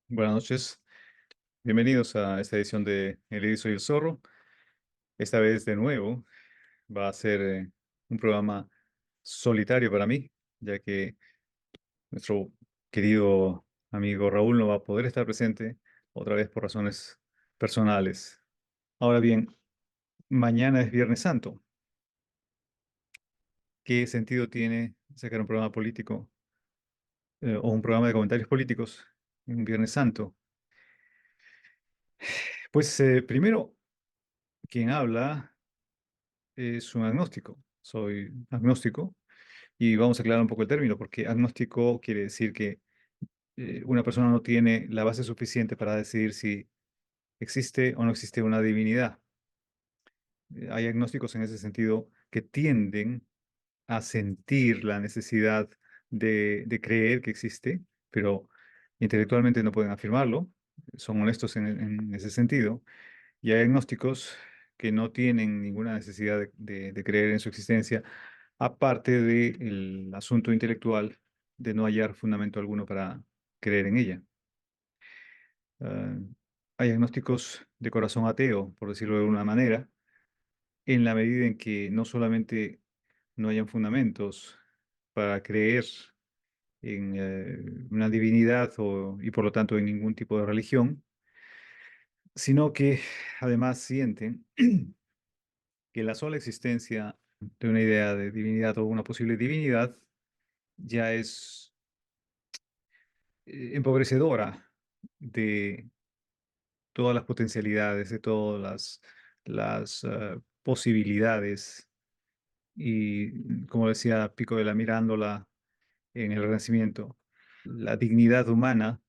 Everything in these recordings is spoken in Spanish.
Buenas noches, bienvenidos a esta edición de El Erizo y el Zorro. Esta vez de nuevo va a ser un programa solitario para mí, ya que nuestro querido amigo Raúl no va a poder estar presente otra vez por razones personales. Ahora bien, mañana es Viernes Santo. ¿Qué sentido tiene sacar un programa político o un programa de comentarios políticos en un Viernes Santo? Pues primero, quien habla es un agnóstico. Soy agnóstico. Y vamos a aclarar un poco el término, porque agnóstico quiere decir que una persona no tiene la base suficiente para decidir si existe o no existe una divinidad. Hay agnósticos en ese sentido que tienden a sentir la necesidad de creer que existe, pero intelectualmente no pueden afirmarlo. Son honestos en ese sentido. Y hay agnósticos que no tienen ninguna necesidad de creer en su existencia, aparte del asunto intelectual de no hallar fundamento alguno para creer en ella. Ah, hay agnósticos de corazón ateo, por decirlo de alguna manera, en la medida en que no solamente no hayan fundamentos para creer en una divinidad y por lo tanto en ningún tipo de religión, sino que además sienten que la sola existencia de una idea de divinidad o una posible divinidad ya es empobrecedora de todas las potencialidades, de todas las posibilidades. Y como decía Pico de la Mirándola en el Renacimiento, la dignidad humana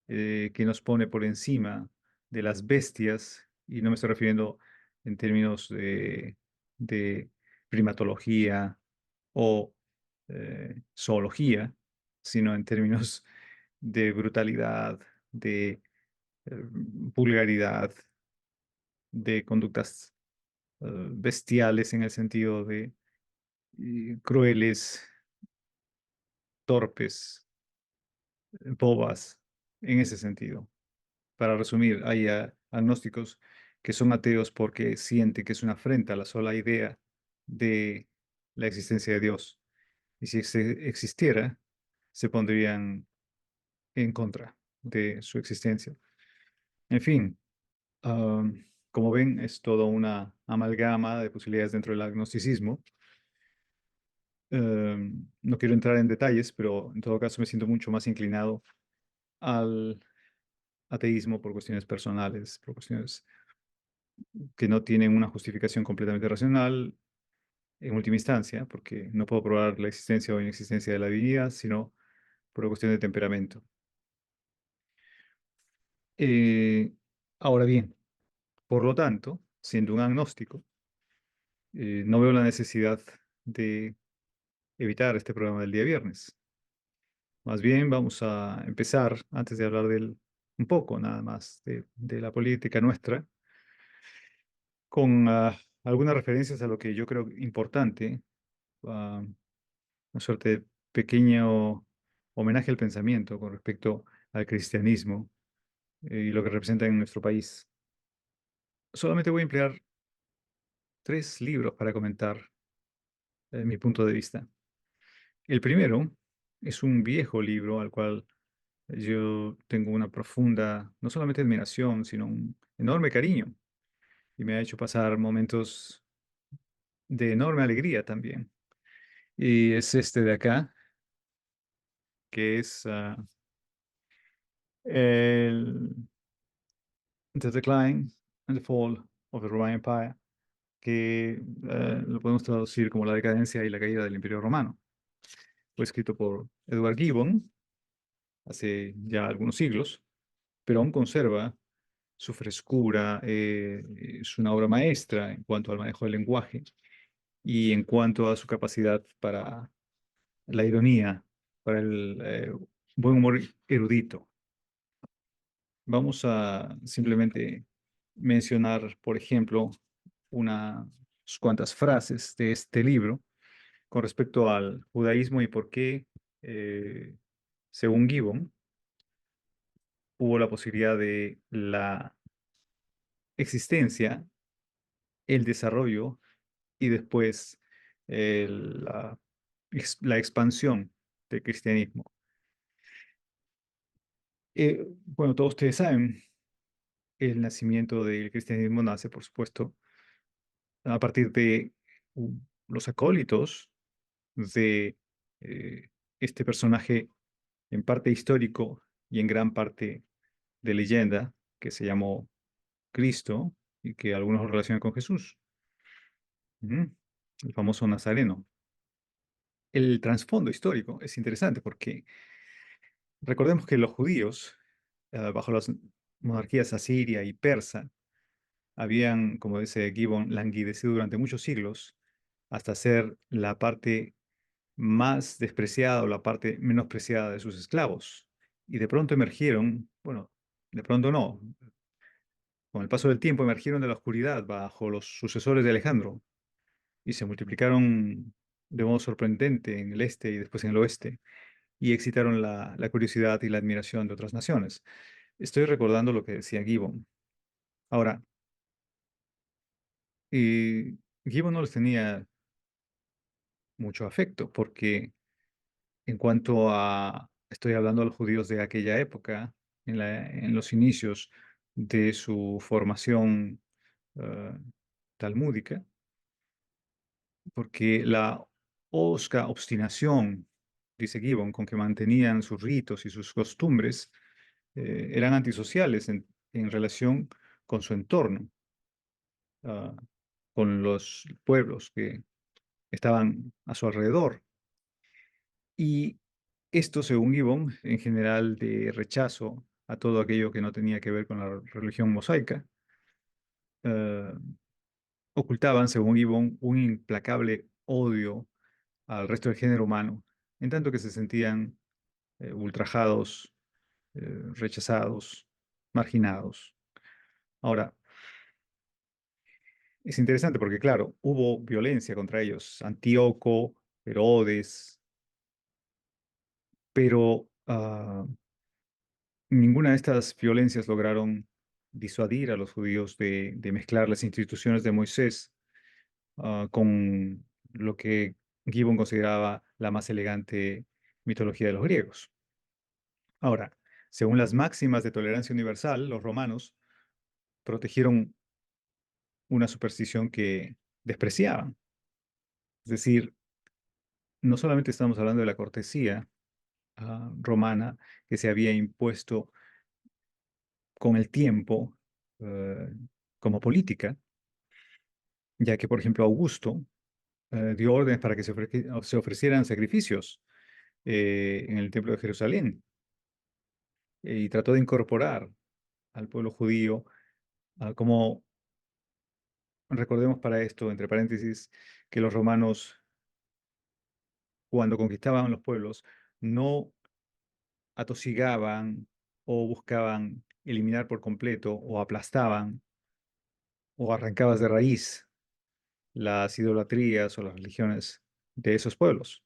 que nos pone por encima de las bestias, y no me estoy refiriendo en términos de primatología o zoología, sino en términos de brutalidad, de vulgaridad, de conductas bestiales en el sentido de crueles, torpes, bobas, en ese sentido. Para resumir, hay agnósticos que son ateos porque sienten que es una afrenta a la sola idea de la existencia de Dios. Y si existiera, se pondrían en contra de su existencia. En fin, como ven, es toda una amalgama de posibilidades dentro del agnosticismo. No quiero entrar en detalles, pero en todo caso me siento mucho más inclinado al ateísmo por cuestiones personales, por cuestiones que no tienen una justificación completamente racional en última instancia, porque no puedo probar la existencia o inexistencia de la divinidad, sino por una cuestión de temperamento. Eh, Ahora bien, por lo tanto, siendo un agnóstico, no veo la necesidad de evitar este programa del día viernes. Más bien vamos a empezar, antes de hablar un poco nada más de la política nuestra, con algunas referencias a lo que yo creo importante, una suerte de pequeño homenaje al pensamiento con respecto al cristianismo y lo que representa en nuestro país. Solamente voy a emplear tres libros para comentar mi punto de vista. El primero es un viejo libro al cual yo tengo una profunda, no solamente admiración, sino un enorme cariño y me ha hecho pasar momentos de enorme alegría también. Y es este de acá, que es el The Decline and the Fall of the Roman Empire, que lo podemos traducir como la decadencia y la caída del Imperio Romano. Fue escrito por Edward Gibbon hace ya algunos siglos, pero aún conserva su frescura, es una obra maestra en cuanto al manejo del lenguaje y en cuanto a su capacidad para la ironía, para el buen humor erudito. Vamos a simplemente mencionar, por ejemplo, unas cuantas frases de este libro con respecto al judaísmo y por qué, según Gibbon, hubo la posibilidad de la existencia, el desarrollo y después la expansión del cristianismo. Bueno, todos ustedes saben, el nacimiento del cristianismo nace, por supuesto, a partir de los acólitos de eh, este personaje en parte histórico y en gran parte de leyenda, que se llamó Cristo y que algunos lo relacionan con Jesús. Ujú. El famoso Nazareno. El trasfondo histórico es interesante porque recordemos que los judíos, bajo las monarquías asiria y persa, habían, como dice Gibbon, languidecido durante muchos siglos hasta ser la parte más despreciada o la parte menospreciada de sus esclavos. Y de pronto emergieron, bueno, de pronto no, con el paso del tiempo emergieron de la oscuridad bajo los sucesores de Alejandro y se multiplicaron de modo sorprendente en el este y después en el oeste y excitaron la curiosidad y la admiración de otras naciones. Estoy recordando lo que decía Gibbon. Ahora, Gibbon no les tenía mucho afecto porque en cuanto a, estoy hablando de los judíos de aquella época, en los inicios de su formación eh, talmúdica, porque la osca obstinación, dice Gibbon, con que mantenían sus ritos y sus costumbres, eran antisociales en relación con su entorno, ah, con los pueblos que estaban a su alrededor. Y esto, según Gibbon, en general de rechazo a todo aquello que no tenía que ver con la religión mosaica, eh, ocultaban, según Gibbon, un implacable odio al resto del género humano, en tanto que se sentían ultrajados, rechazados, marginados. Ahora, es interesante porque, claro, hubo violencia contra ellos, Antíoco, Herodes, pero ninguna de estas violencias lograron disuadir a los judíos de mezclar las instituciones de Moisés con lo que Gibbon consideraba la más elegante mitología de los griegos. Ahora, según las máximas de tolerancia universal, los romanos protegieron una superstición que despreciaban. Es decir, no solamente estamos hablando de la cortesía romana que se había impuesto con el tiempo eh, como política, ya que, por ejemplo, Augusto dio órdenes para que se ofrecieran sacrificios en el Templo de Jerusalén y trató de incorporar al pueblo judío como, recordemos para esto, entre paréntesis, que los romanos, cuando conquistaban los pueblos, no atosigaban o buscaban eliminar por completo o aplastaban o arrancaban de raíz las idolatrías o las religiones de esos pueblos,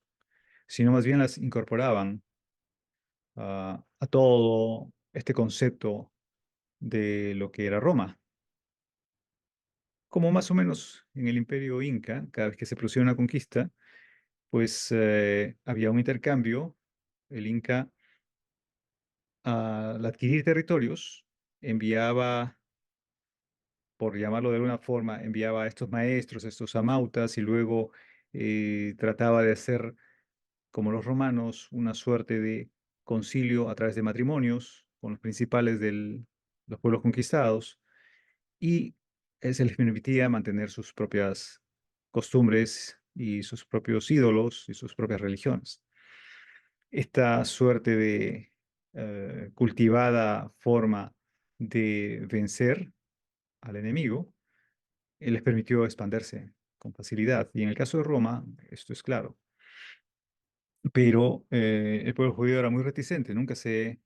sino más bien las incorporaban a todo este concepto de lo que era Roma. Como más o menos en el Imperio Inca, cada vez que se producía una conquista, pues había un intercambio. El Inca, al adquirir territorios, enviaba, por llamarlo de alguna forma, enviaba a estos maestros, a estos amautas, y luego trataba de hacer, como los romanos, una suerte de concilio a través de matrimonios con los principales de los pueblos conquistados, y se les permitía mantener sus propias costumbres y sus propios ídolos y sus propias religiones. Esta suerte de cultivada forma de vencer al enemigo les permitió expandirse con facilidad. Y en el caso de Roma, esto es claro. Pero el pueblo judío era muy reticente, nunca se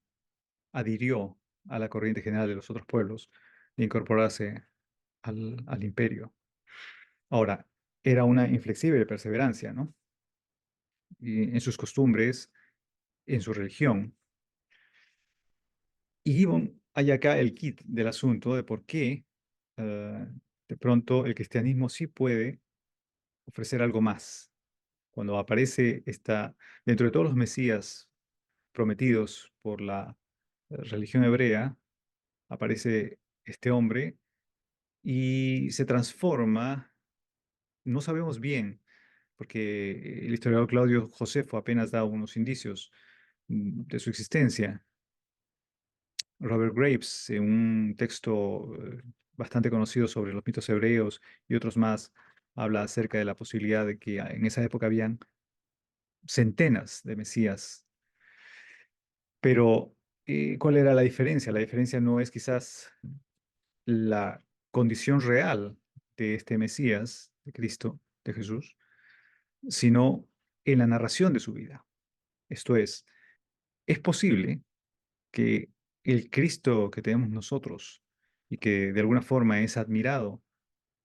adhirió a la corriente general de los otros pueblos de incorporarse al imperio. Ahora, era una inflexible perseverancia, ¿no? Y en sus costumbres, en su religión. Y Gibbon hay acá el kit del asunto de por qué eh, de pronto el cristianismo sí puede ofrecer algo más. Cuando aparece dentro de todos los mesías prometidos por la religión hebrea, aparece este hombre y se transforma, no sabemos bien, porque el historiador Claudio Josefo apenas da unos indicios de su existencia. Robert Graves, en un texto bastante conocido sobre los mitos hebreos y otros más, habla acerca de la posibilidad de que en esa época habían centenas de mesías. Pero, ¿cuál era la diferencia? La diferencia no es quizás la condición real de este Mesías, de Cristo, de Jesús, sino en la narración de su vida. Esto es posible que el Cristo que tenemos nosotros y que de alguna forma es admirado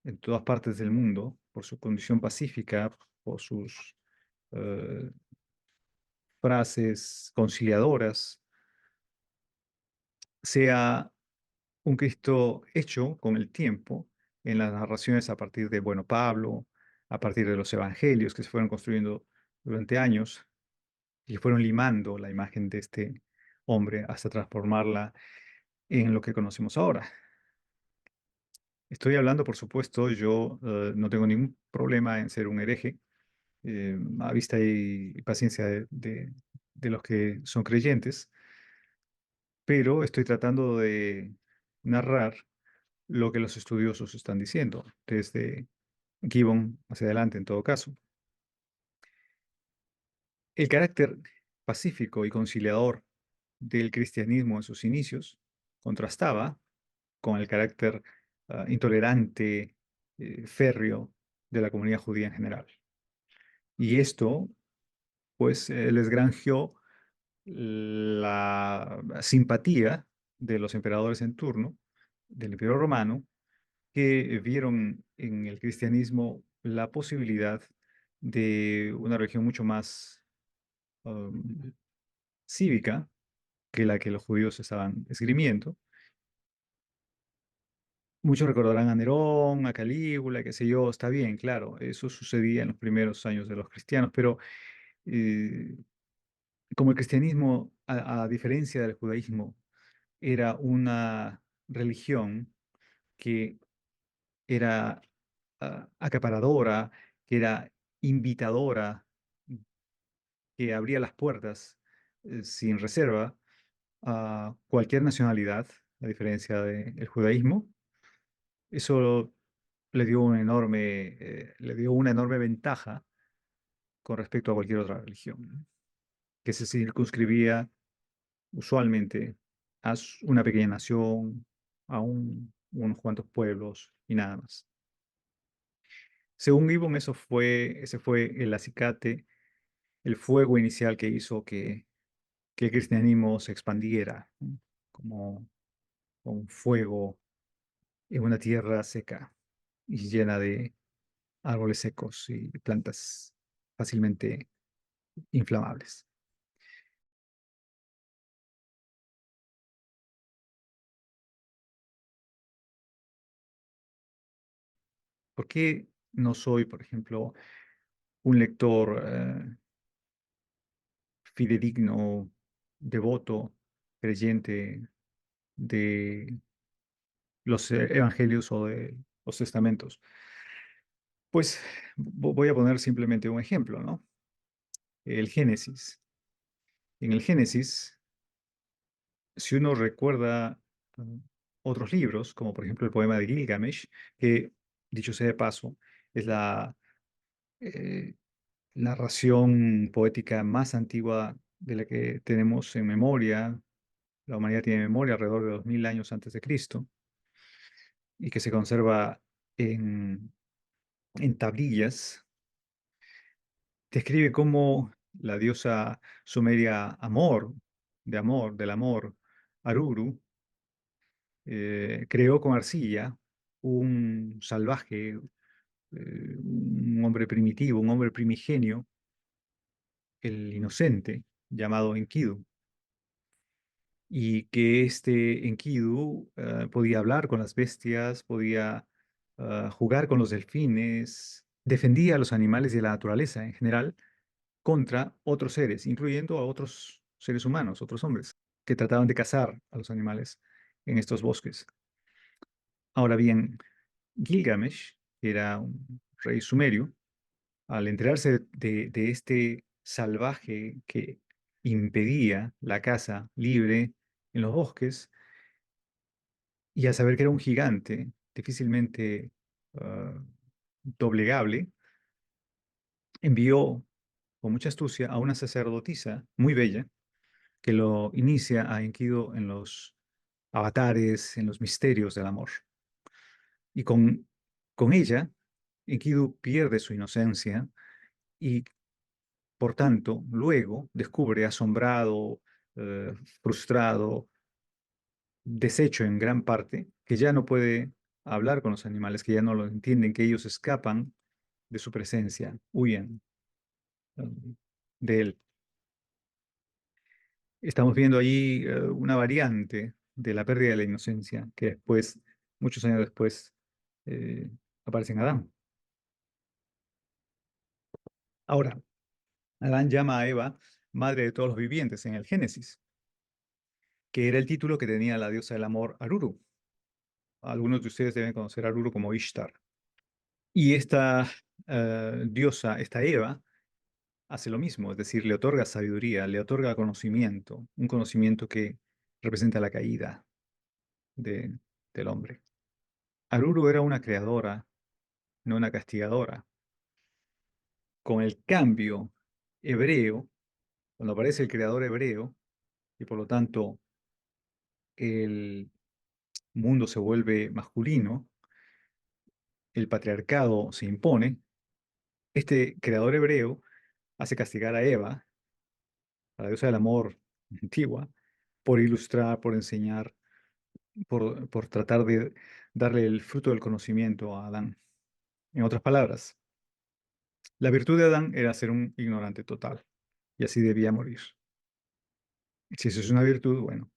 en todas partes del mundo por su condición pacífica, por sus eh, frases conciliadoras, sea un Cristo hecho con el tiempo en las narraciones a partir de, bueno, Pablo, a partir de los evangelios que se fueron construyendo durante años y fueron limando la imagen de este hombre hasta transformarla en lo que conocemos ahora. Estoy hablando, por supuesto, yo no tengo ningún problema en ser un hereje, a vista y paciencia de los que son creyentes, pero estoy tratando de narrar lo que los estudiosos están diciendo, desde Gibbon hacia adelante en todo caso. El carácter pacífico y conciliador del cristianismo en sus inicios contrastaba con el carácter intolerante, férreo de la comunidad judía en general. Y esto, pues, les granjeó la simpatía de los emperadores en turno del Imperio Romano, que vieron en el cristianismo la posibilidad de una religión mucho más um, cívica que la que los judíos estaban esgrimiendo. Muchos recordarán a Nerón, a Calígula, qué sé yo, está bien, claro, eso sucedía en los primeros años de los cristianos, pero eh, como el cristianismo, a diferencia del judaísmo, era una religión que era acaparadora, que era invitadora, que abría las puertas sin reserva a cualquier nacionalidad, a diferencia del judaísmo. Eso le dio una enorme ventaja con respecto a cualquier otra religión, que se circunscribía usualmente a una pequeña nación, a unos cuantos pueblos y nada más. Según Gibbon, ese fue el acicate, el fuego inicial que hizo que el cristianismo se expandiera, ¿no? Como un fuego en una tierra seca y llena de árboles secos y plantas fácilmente inflamables. ¿Por qué no soy, por ejemplo, un lector fidedigno, devoto, creyente de los evangelios o de los testamentos? Pues voy a poner simplemente un ejemplo, ¿no? El Génesis. En el Génesis, si uno recuerda mm, otros libros, como por ejemplo el poema de Gilgamesh, que, dicho sea de paso, es la eh, narración poética más antigua de la que tenemos en memoria. La humanidad tiene memoria alrededor de 2000 años antes de Cristo y que se conserva en, en tablillas. Describe cómo la diosa sumeria del amor, Aruru, creó con arcilla un salvaje, un hombre primitivo, un hombre primigenio, el inocente, llamado Enkidu. y que este Enkidu podía hablar con las bestias, podía jugar con los delfines, defendía a los animales y a la naturaleza en general contra otros seres, incluyendo a otros seres humanos, otros hombres, que trataban de cazar a los animales en estos bosques. Ahora bien, Gilgamesh, que era un rey sumerio, al enterarse de este salvaje que impedía la caza libre en los bosques, y al saber que era un gigante difícilmente ah, doblegable, envió con mucha astucia a una sacerdotisa muy bella que lo inicia a Enkidu en los avatares, en los misterios del amor. Y con ella, Enkidu pierde su inocencia y, por tanto, luego descubre asombrado, eh, frustrado, deshecho en gran parte, que ya no puede hablar con los animales, que ya no lo entienden, que ellos escapan de su presencia, huyen eh, de él. Estamos viendo ahí una variante de la pérdida de la inocencia, que después, muchos años después, eh, aparece en Adán. Ahora, Adán llama a Eva madre de todos los vivientes en el Génesis, que era el título que tenía la diosa del amor Aruru. Algunos de ustedes deben conocer a Aruru como Ishtar. Y esta diosa, esta Eva, hace lo mismo, es decir, le otorga sabiduría, le otorga conocimiento, un conocimiento que representa la caída de- del hombre. Aruru era una creadora, no una castigadora. Con el cambio hebreo, cuando aparece el creador hebreo, y por lo tanto el mundo se vuelve masculino, el patriarcado se impone, este creador hebreo hace castigar a Eva, a la diosa del amor antigua, por ilustrar, por enseñar, por tratar de darle el fruto del conocimiento a Adán. En otras palabras, la virtud de Adán era ser un ignorante total, y así debía morir. Si eso es una virtud, bueno,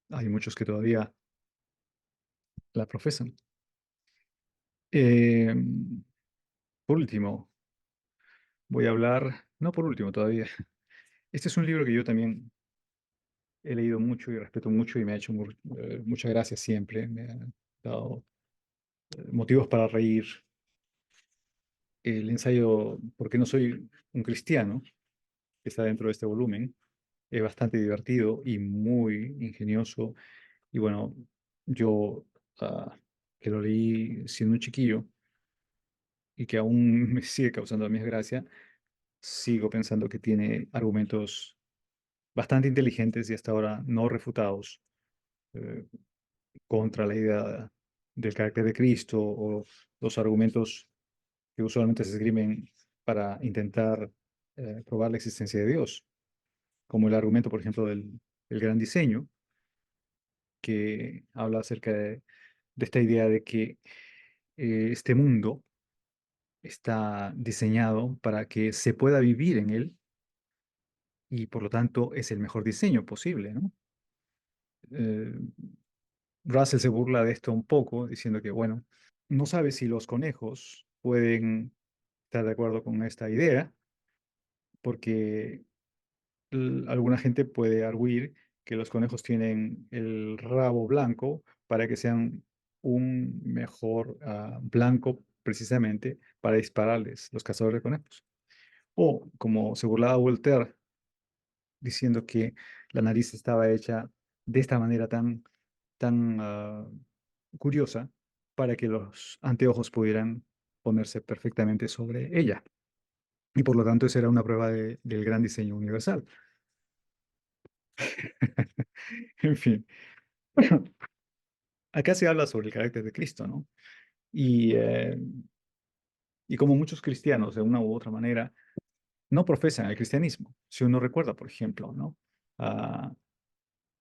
hay muchos que todavía la profesan. Eh, por último, voy a hablar, no por último todavía, este es un libro que yo también he leído mucho y respeto mucho y me ha hecho muchas gracias siempre, me ha dado motivos para reír. El ensayo ¿Por qué no soy un cristiano?, que está dentro de este volumen, es bastante divertido y muy ingenioso. Y bueno, yo ah, que lo leí siendo un chiquillo y que aún me sigue causando la misma gracia, sigo pensando que tiene argumentos bastante inteligentes y hasta ahora no refutados eh, contra la idea del carácter de Cristo o los argumentos que usualmente se esgrimen para intentar probar la existencia de Dios, como el argumento, por ejemplo, del gran diseño, que habla acerca de esta idea de que este mundo está diseñado para que se pueda vivir en él y por lo tanto es el mejor diseño posible, ¿no? Eh, Russell se burla de esto un poco, diciendo que, bueno, no sabe si los conejos pueden estar de acuerdo con esta idea, porque alguna gente puede arguir que los conejos tienen el rabo blanco para que sean un mejor blanco precisamente para dispararles los cazadores de conejos. O como se burlaba Voltaire diciendo que la nariz estaba hecha de esta manera tan curiosa para que los anteojos pudieran ponerse perfectamente sobre ella. Y por lo tanto, esa era una prueba del gran diseño universal. En fin, acá se habla sobre el carácter de Cristo, ¿no? Y, eh, y como muchos cristianos, de una u otra manera, no profesan el cristianismo. Si uno recuerda, por ejemplo, ¿no? Ah,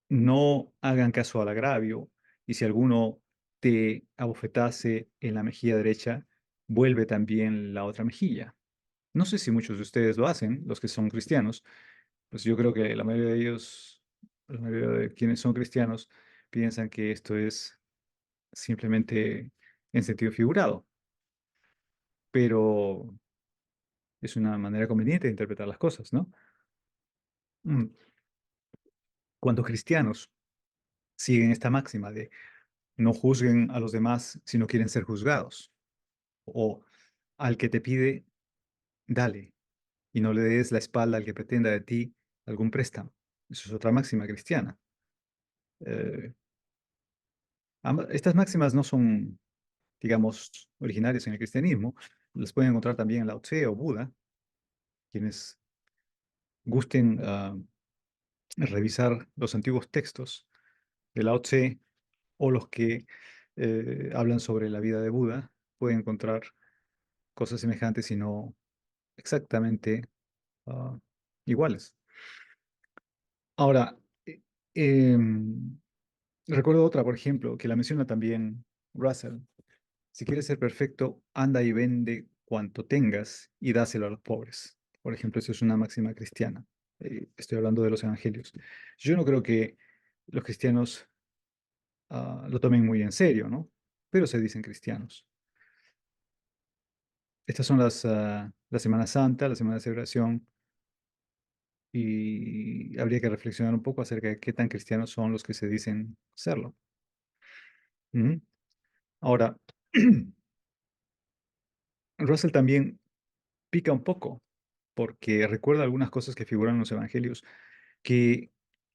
no hagan caso al agravio, y si alguno te abofetase en la mejilla derecha, vuelve también la otra mejilla. No sé si muchos de ustedes lo hacen, los que son cristianos, pues yo creo que la mayoría de ellos la mayoría de quienes son cristianos piensan que esto es simplemente en sentido figurado, pero es una manera conveniente de interpretar las cosas, ¿no? Mm. Cuando cristianos siguen esta máxima de no juzguen a los demás si no quieren ser juzgados, o al que te pide, dale, y no le des la espalda al que pretenda de ti algún préstamo. Eso es otra máxima cristiana. Eh, Estas máximas no son, digamos, originarias en el cristianismo. Las pueden encontrar también en Lao Tse o Buda, quienes gusten revisar los antiguos textos de Lao Tse o los que hablan sobre la vida de Buda, pueden encontrar cosas semejantes y no exactamente ah, iguales. Ahora, em, recuerdo otra, por ejemplo, que la menciona también Russell. Si quieres ser perfecto, anda y vende cuanto tengas y dáselo a los pobres. Por ejemplo, eso es una máxima cristiana. Estoy hablando de los evangelios. Yo no creo que los cristianos lo tomen muy en serio, ¿no? Pero se dicen cristianos. Estas son la Semana Santa, la Semana de Celebración, y habría que reflexionar un poco acerca de qué tan cristianos son los que se dicen serlo. Ujú. Ahora, Russell también pica un poco porque recuerda algunas cosas que figuran en los evangelios que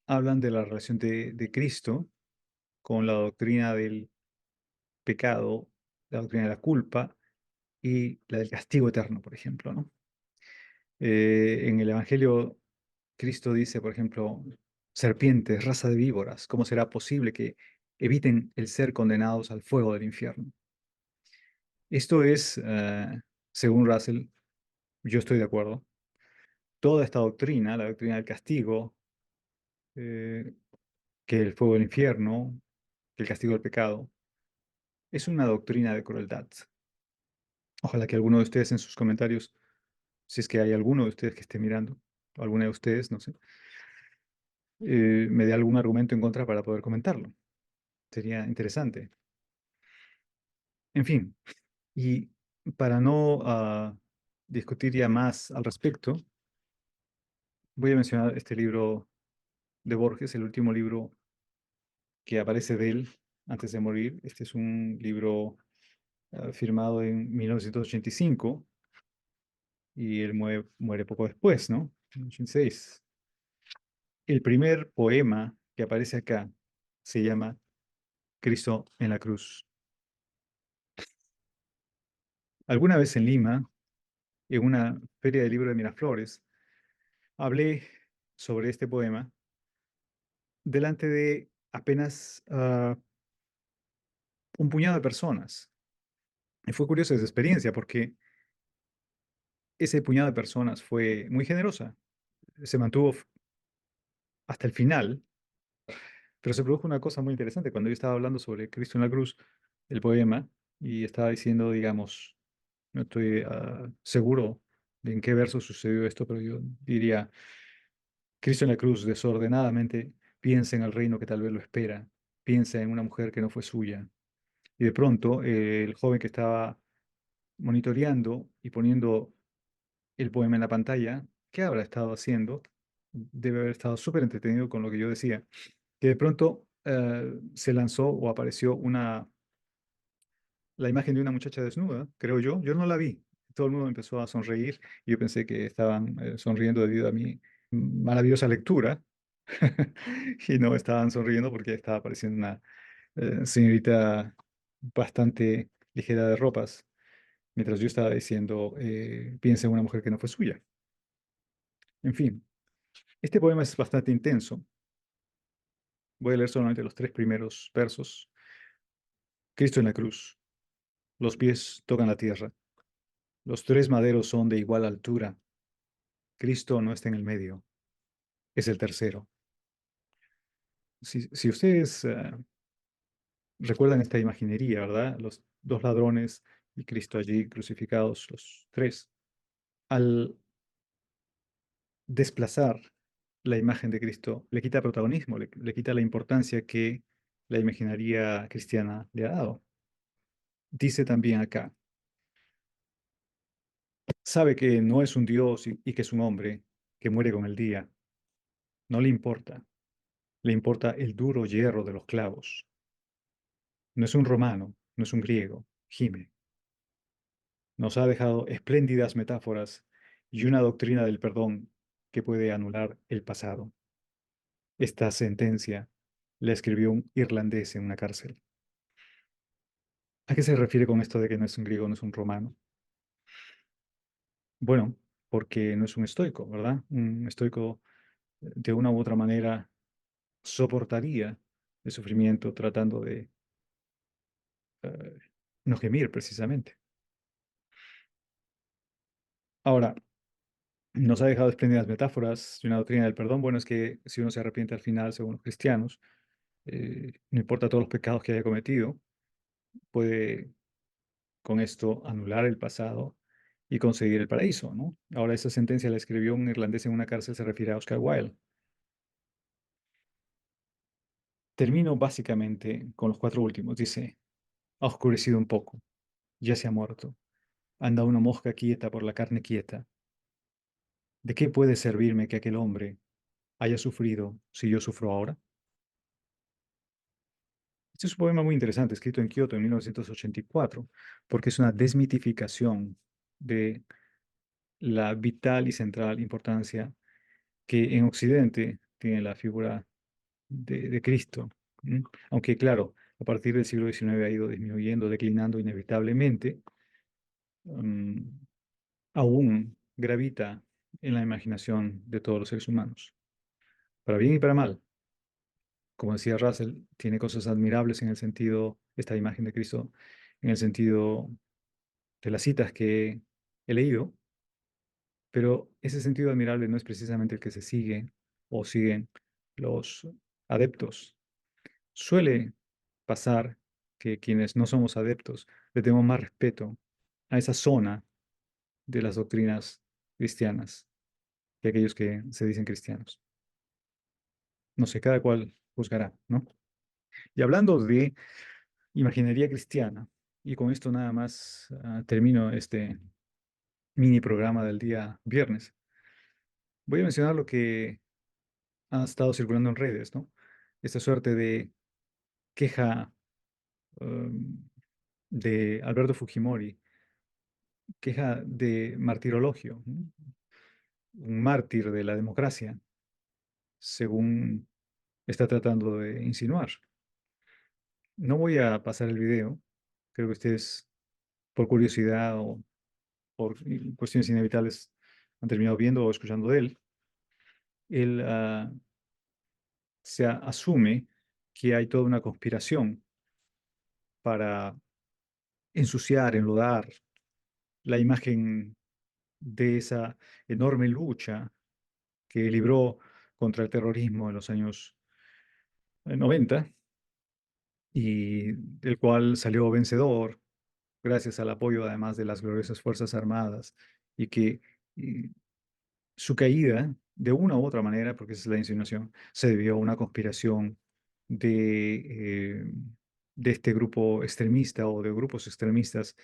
hablan de la relación de Cristo con la doctrina del pecado, la doctrina de la culpa y la del castigo eterno, por ejemplo, ¿no? En el evangelio, Cristo dice, por ejemplo, serpientes, raza de víboras, ¿cómo será posible que eviten el ser condenados al fuego del infierno? Esto es, según Russell, yo estoy de acuerdo, toda esta doctrina, la doctrina del castigo, eh, que el fuego del infierno, que el castigo del pecado, es una doctrina de crueldad. Ojalá que alguno de ustedes en sus comentarios, si es que hay alguno de ustedes que esté mirando, o alguna de ustedes, no sé, me dé algún argumento en contra para poder comentarlo. Sería interesante. En fin, y para no discutir ya más al respecto, voy a mencionar este libro de Borges, el último libro que aparece de él antes de morir. Este es un libro firmado en 1985 y él muere poco después, ¿no? En 86. El primer poema que aparece acá se llama Cristo en la cruz. Alguna vez en Lima, en una feria de libro de Miraflores, hablé sobre este poema delante de apenas un puñado de personas. Y fue curiosa esa experiencia porque ese puñado de personas fue muy generosa. Se mantuvo hasta el final, pero se produjo una cosa muy interesante cuando yo estaba hablando sobre Cristo en la cruz, el poema, y estaba diciendo, digamos, no estoy seguro de en qué verso sucedió esto, pero yo diría, Cristo en la cruz desordenadamente piensa en el reino que tal vez lo espera, piensa en una mujer que no fue suya. Y de pronto el joven que estaba monitoreando y poniendo el poema en la pantalla, ¿qué habrá estado haciendo? Debe haber estado súper entretenido con lo que yo decía, que de pronto se lanzó o apareció la imagen de una muchacha desnuda, creo yo. Yo no la vi. Todo el mundo empezó a sonreír y yo pensé que estaban sonriendo debido a mi maravillosa lectura. Y no estaban sonriendo porque estaba apareciendo una señorita bastante ligera de ropas, mientras yo estaba diciendo, piensa en una mujer que no fue suya. En fin, este poema es bastante intenso. Voy a leer solamente los tres primeros versos. Cristo en la cruz. Los pies tocan la tierra. Los tres maderos son de igual altura. Cristo no está en el medio. Es el tercero. Si ustedes recuerdan esta imaginería, ¿verdad? Los dos ladrones y Cristo allí crucificados, los tres. Al desplazar la imagen de Cristo, le quita protagonismo, le quita la importancia que la imaginería cristiana le ha dado. Dice también acá, sabe que no es un Dios y que es un hombre que muere con el día. No le importa el duro hierro de los clavos. No es un romano, no es un griego, gime. Nos ha dejado espléndidas metáforas y una doctrina del perdón que puede anular el pasado. Esta sentencia la escribió un irlandés en una cárcel. ¿A qué se refiere con esto de que no es un griego, no es un romano? Bueno, porque no es un estoico, ¿verdad? Un estoico de una u otra manera soportaría el sufrimiento tratando de eh, no gemir precisamente. Ahora, nos ha dejado espléndidas metáforas y una doctrina del perdón. Bueno, es que si uno se arrepiente al final, según los cristianos, no importa todos los pecados que haya cometido, puede con esto anular el pasado y conseguir el paraíso, ¿no? Ahora, esa sentencia la escribió un irlandés en una cárcel, se refiere a Oscar Wilde. Termino básicamente con los cuatro últimos. Dice, ha oscurecido un poco, ya se ha muerto, anda una mosca quieta por la carne quieta. ¿De qué puede servirme que aquel hombre haya sufrido si yo sufro ahora? Este es un poema muy interesante, escrito en Kioto en 1984, porque es una desmitificación de la vital y central importancia que en Occidente tiene la figura de Cristo. ¿Mm? Aunque, claro, a partir del siglo XIX ha ido disminuyendo, declinando inevitablemente, mm, aún gravita en la imaginación de todos los seres humanos, para bien y para mal. Como decía Russell, tiene cosas admirables en el sentido, esta imagen de Cristo, en el sentido de las citas que he leído, pero ese sentido admirable no es precisamente el que se sigue o siguen los adeptos. Suele pasar que quienes no somos adeptos le tenemos más respeto a esa zona de las doctrinas cristianas que aquellos que se dicen cristianos. No sé, cada cual juzgará, ¿no? Y hablando de imaginería cristiana, y con esto nada más termino este mini programa del día viernes, voy a mencionar lo que ha estado circulando en redes, ¿no? Esta suerte de queja um, de Alberto Fujimori, queja de martirologio, ¿no? Un mártir de la democracia, según está tratando de insinuar. No voy a pasar el video, creo que ustedes, por curiosidad o por cuestiones inevitables, han terminado viendo o escuchando de él. Él se asume que hay toda una conspiración para ensuciar, enlodar la imagen de esa enorme lucha que libró contra el terrorismo en los años 90 y del cual salió vencedor gracias al apoyo además de las gloriosas Fuerzas Armadas y que y su caída de una u otra manera, porque esa es la insinuación, se debió a una conspiración de este grupo extremista o de grupos extremistas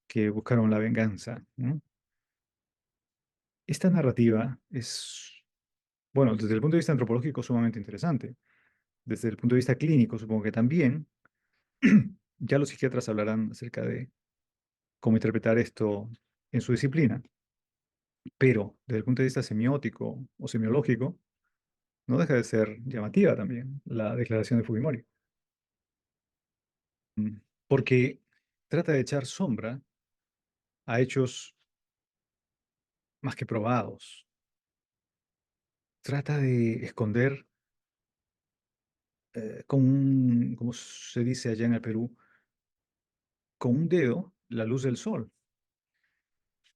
que buscaron la venganza, ¿no? Esta narrativa es, bueno, desde el punto de vista antropológico sumamente interesante. Desde el punto de vista clínico, supongo que también. Ya los psiquiatras hablarán acerca de cómo interpretar esto en su disciplina. Pero desde el punto de vista semiótico o semiológico, no deja de ser llamativa también la declaración de Fujimori. Porque trata de echar sombra a hechos más que probados. Trata de esconder como se dice allá en el Perú, con un dedo la luz del sol.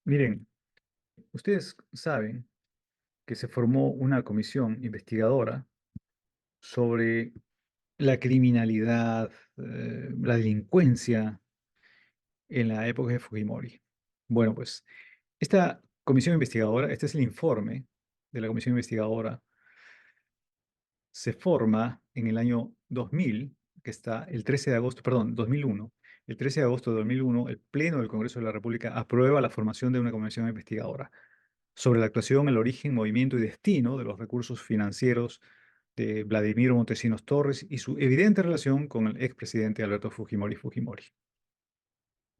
Miren, ustedes saben que se formó una comisión investigadora sobre la criminalidad, la delincuencia en la época de Fujimori. Bueno, pues esta comisión investigadora, este es el informe de la comisión investigadora se forma en el año 2000, que está el 13 de agosto, perdón, 2001. El 13 de agosto de 2001, el Pleno del Congreso de la República aprueba la formación de una comisión investigadora sobre la actuación, el origen, movimiento y destino de los recursos financieros de Vladimiro Montesinos Torres y su evidente relación con el expresidente Alberto Fujimori Fujimori.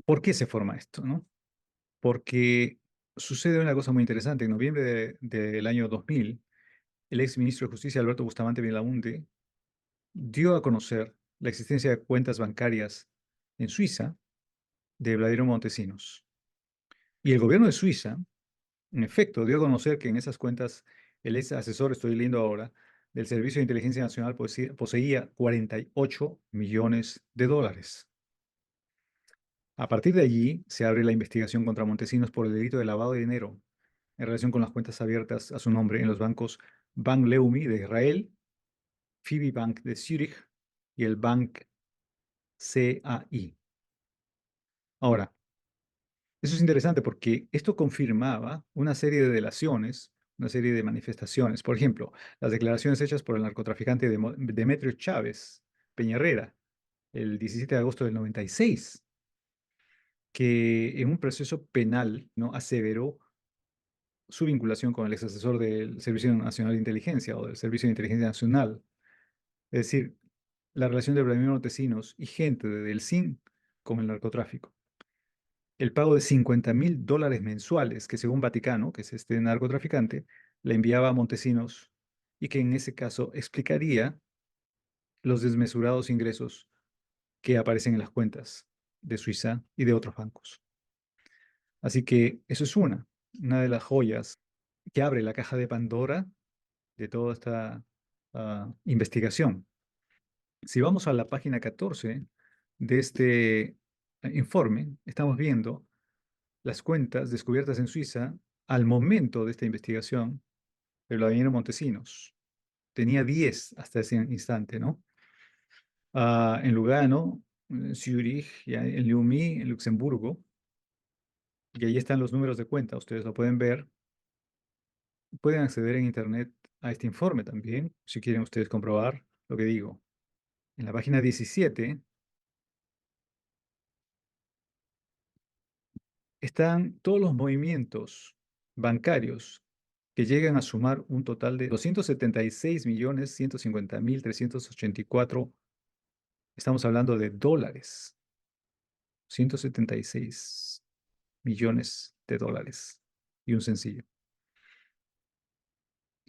¿Por qué se forma esto, no? Porque sucede una cosa muy interesante. En noviembre del año 2000, el ex ministro de Justicia Alberto Bustamante Belaunde dio a conocer la existencia de cuentas bancarias en Suiza de Vladimiro Montesinos. Y el gobierno de Suiza, en efecto, dio a conocer que en esas cuentas el ex asesor, estoy leyendo ahora, del Servicio de Inteligencia Nacional poseía 48 millones de dólares. A partir de allí se abre la investigación contra Montesinos por el delito de lavado de dinero en relación con las cuentas abiertas a su nombre en los bancos Bank Leumi de Israel, Phoebe Bank de Zurich y el Bank CAI. Ahora, eso es interesante porque esto confirmaba una serie de delaciones, una serie de manifestaciones. Por ejemplo, las declaraciones hechas por el narcotraficante Demetrio Chávez Peñarrera el 17 de agosto del 96, que en un proceso penal, ¿no?, aseveró su vinculación con el ex asesor del Servicio Nacional de Inteligencia o del Servicio de Inteligencia Nacional. Es decir, la relación de Vladimir Montesinos y gente del SIN con el narcotráfico. El pago de $50.000 mensuales que según Vaticano, que es este narcotraficante, le enviaba a Montesinos y que en ese caso explicaría los desmesurados ingresos que aparecen en las cuentas de Suiza y de otros bancos. Así que eso es una de las joyas que abre la caja de Pandora de toda esta investigación. Si vamos a la página 14 de este informe, estamos viendo las cuentas descubiertas en Suiza al momento de esta investigación de Vladimiro Montesinos. Tenía 10 hasta ese instante, ¿no? En Lugano, en Zurich, en Leumy, en Luxemburgo, y ahí están los números de cuenta, ustedes lo pueden ver. Pueden acceder en internet a este informe también, si quieren ustedes comprobar lo que digo. En la página 17 están todos los movimientos bancarios que llegan a sumar un total de 276.150.384. Estamos hablando de dólares. 176 millones de dólares y un sencillo.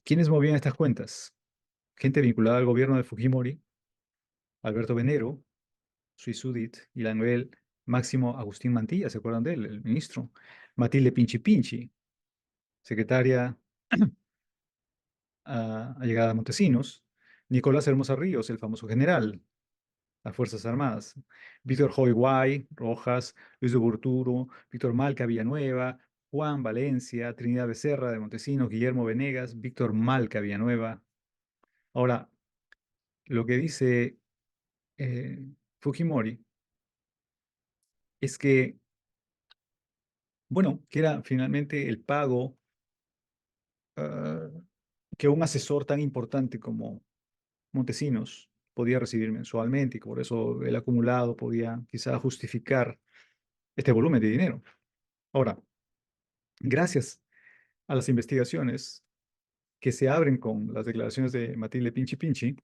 ¿Quiénes movían estas cuentas? Gente vinculada al gobierno de Fujimori, Alberto Venero, Suizudit y Manuel Máximo Agustín Mantilla, ¿se acuerdan de él? El ministro. Matilde Pinchi Pinchi, secretaria allegada a Montesinos. Nicolás Hermosa Ríos, el famoso general, las Fuerzas Armadas. Víctor Joy Guay, Rojas, Luis de Burturo, Víctor Malca Villanueva, Juan Valencia, Trinidad Becerra de Montesinos, Guillermo Venegas, Víctor Malca Villanueva. Ahora, lo que dice Fujimori es que, bueno, que era finalmente el pago ah, que un asesor tan importante como Montesinos podía recibir mensualmente y que por eso el acumulado podía quizá justificar este volumen de dinero. Ahora, gracias a las investigaciones que se abren con las declaraciones de Matilde Pinchi Pinchi,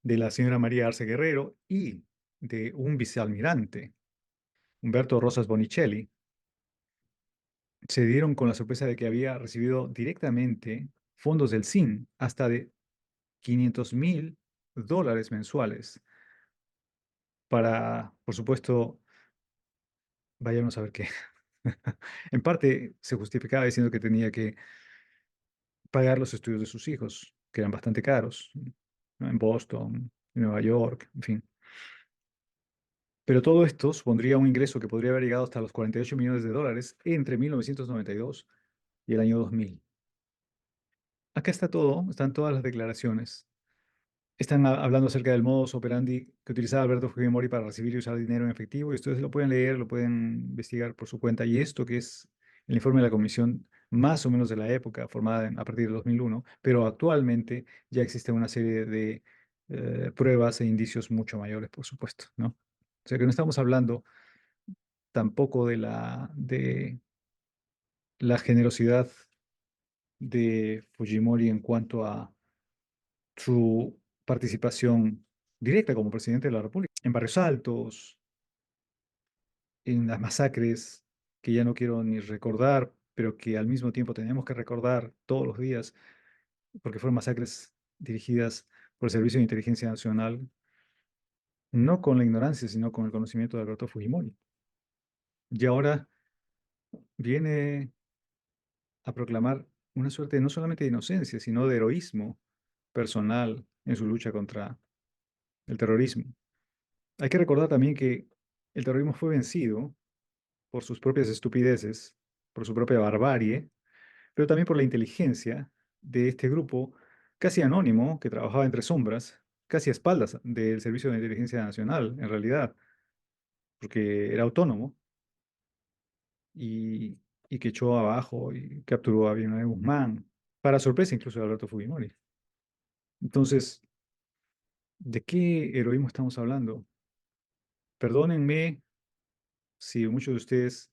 de la señora María Arce Guerrero y de un vicealmirante, Humberto Rosas Bonicelli, se dieron con la sorpresa de que había recibido directamente fondos del SIN hasta de $500.000 mensuales para, por supuesto, vayamos a ver qué. En parte se justificaba diciendo que tenía que pagar los estudios de sus hijos, que eran bastante caros, ¿no?, en Boston, en Nueva York, en fin. Pero todo esto supondría un ingreso que podría haber llegado hasta los 48 millones de dólares entre 1992 y el año 2000. Acá está todo, están todas las declaraciones. Están hablando acerca del modus operandi que utilizaba Alberto Fujimori para recibir y usar dinero en efectivo, y ustedes lo pueden leer, lo pueden investigar por su cuenta. Y esto que es el informe de la comisión más o menos de la época, formada a partir de 2001, pero actualmente ya existe una serie de pruebas e indicios mucho mayores, por supuesto, ¿no? O sea que no estamos hablando tampoco de la generosidad de Fujimori en cuanto a su participación directa como presidente de la República, en Barrios Altos, en las masacres que ya no quiero ni recordar, pero que al mismo tiempo tenemos que recordar todos los días, porque fueron masacres dirigidas por el Servicio de Inteligencia Nacional, no con la ignorancia, sino con el conocimiento de Alberto Fujimori. Y ahora viene a proclamar una suerte no solamente de inocencia, sino de heroísmo personal en su lucha contra el terrorismo. Hay que recordar también que el terrorismo fue vencido por sus propias estupideces, por su propia barbarie, pero también por la inteligencia de este grupo casi anónimo que trabajaba entre sombras, casi a espaldas del Servicio de Inteligencia Nacional, en realidad, porque era autónomo y, y que echó abajo y capturó a Bernabé Guzmán, para sorpresa incluso de Alberto Fujimori. Entonces, ¿de qué heroísmo estamos hablando? Perdónenme si muchos de ustedes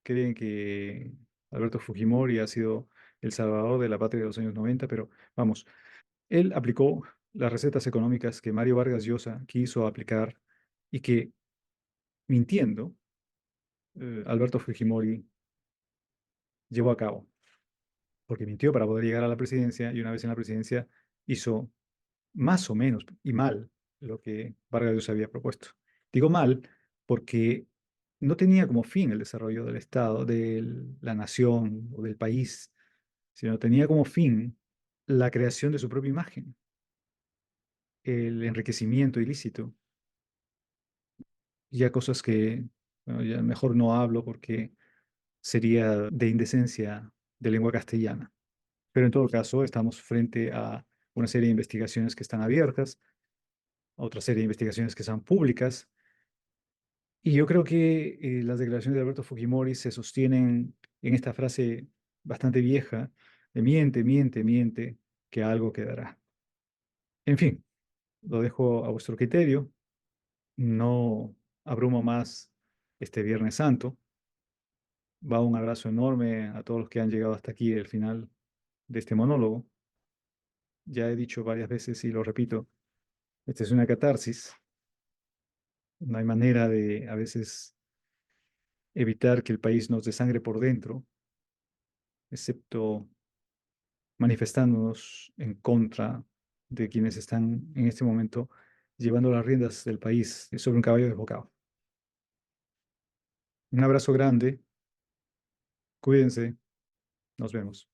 creen que Alberto Fujimori ha sido el salvador de la patria de los años 90, pero vamos, él aplicó las recetas económicas que Mario Vargas Llosa quiso aplicar y que, mintiendo, Alberto Fujimori llevó a cabo, porque mintió para poder llegar a la presidencia y una vez en la presidencia hizo más o menos y mal lo que Vargas Llosa había propuesto. Digo mal porque no tenía como fin el desarrollo del Estado, de la nación o del país, sino tenía como fin la creación de su propia imagen, el enriquecimiento ilícito, ya cosas que bueno, ya mejor no hablo porque sería de indecencia de lengua castellana. Pero en todo caso, estamos frente a una serie de investigaciones que están abiertas, a otra serie de investigaciones que son públicas, y yo creo que las declaraciones de Alberto Fujimori se sostienen en esta frase bastante vieja de miente, miente, miente, que algo quedará. En fin, lo dejo a vuestro criterio. No abrumo más este Viernes Santo. Va un abrazo enorme a todos los que han llegado hasta aquí, el final de este monólogo. Ya he dicho varias veces y lo repito, esta es una catarsis. No hay manera de a veces evitar que el país nos desangre por dentro, excepto manifestándonos en contra de quienes están en este momento llevando las riendas del país sobre un caballo desbocado. Un abrazo grande, cuídense, nos vemos.